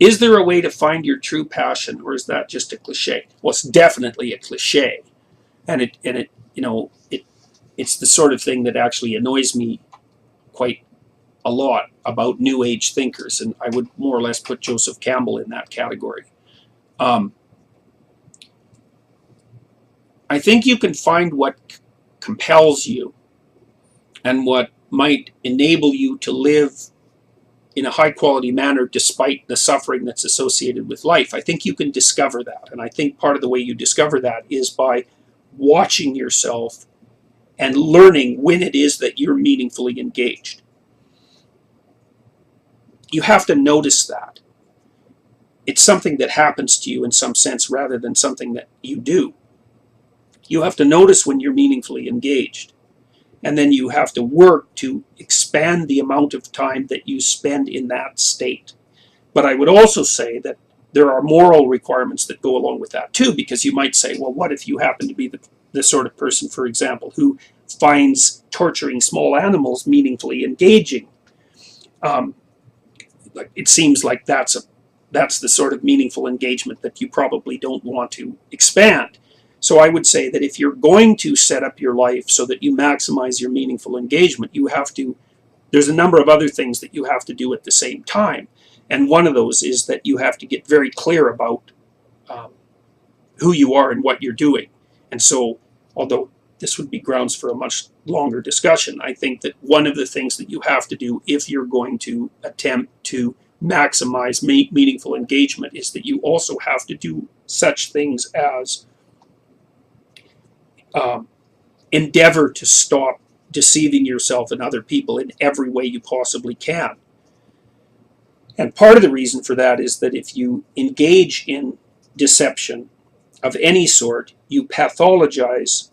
Is there a way to find your true passion, or is that just a cliche? Well, it's definitely a cliche, and it's the sort of thing that actually annoys me quite a lot about New Age thinkers, and I would more or less put Joseph Campbell in that category. I think you can find what compels you and what might enable you to live in a high quality manner despite the suffering that's associated with life. I think you can discover that, and I think part of the way you discover that is by watching yourself and learning when it is that you're meaningfully engaged. You have to notice that. It's something that happens to you in some sense rather than something that you do. You have to notice when you're meaningfully engaged. And then you have to work to expand the amount of time that you spend in that state. But I would also say that there are moral requirements that go along with that too, because you might say, well, what if you happen to be the sort of person, for example, who finds torturing small animals meaningfully engaging? It seems like that's the sort of meaningful engagement that you probably don't want to expand. So I would say that if you're going to set up your life so that you maximize your meaningful engagement, there's a number of other things that you have to do at the same time. And one of those is that you have to get very clear about who you are and what you're doing. And so, although this would be grounds for a much longer discussion, I think that one of the things that you have to do if you're going to attempt to maximize meaningful engagement is that you also have to do such things as endeavor to stop deceiving yourself and other people in every way you possibly can. And part of the reason for that is that if you engage in deception of any sort, you pathologize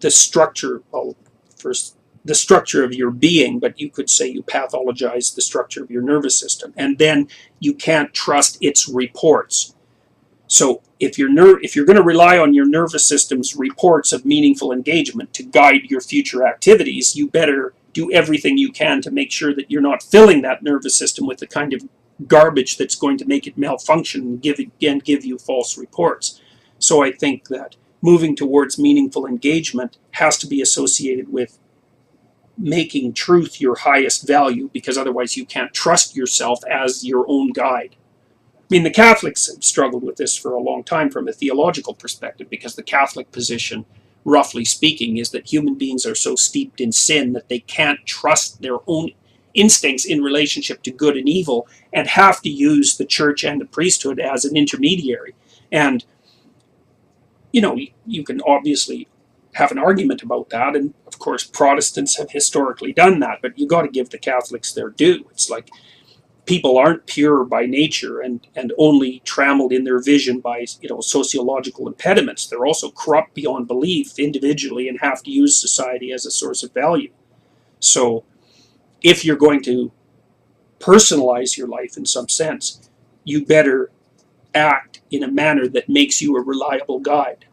the structure, well, first the structure of your being, but you could say you pathologize the structure of your nervous system, and then you can't trust its reports. So if you're going to rely on your nervous system's reports of meaningful engagement to guide your future activities, you better do everything you can to make sure that you're not filling that nervous system with the kind of garbage that's going to make it malfunction and give you false reports. So I think that moving towards meaningful engagement has to be associated with making truth your highest value, because otherwise you can't trust yourself as your own guide. I mean, the Catholics have struggled with this for a long time from a theological perspective, because the Catholic position, roughly speaking, is that human beings are so steeped in sin that they can't trust their own instincts in relationship to good and evil, and have to use the church and the priesthood as an intermediary. And, you can obviously have an argument about that, and of course Protestants have historically done that, but you got to give the Catholics their due. It's like people aren't pure by nature and only trammeled in their vision by sociological impediments. They're also corrupt beyond belief individually and have to use society as a source of value. So if you're going to personalize your life in some sense, you better act in a manner that makes you a reliable guide.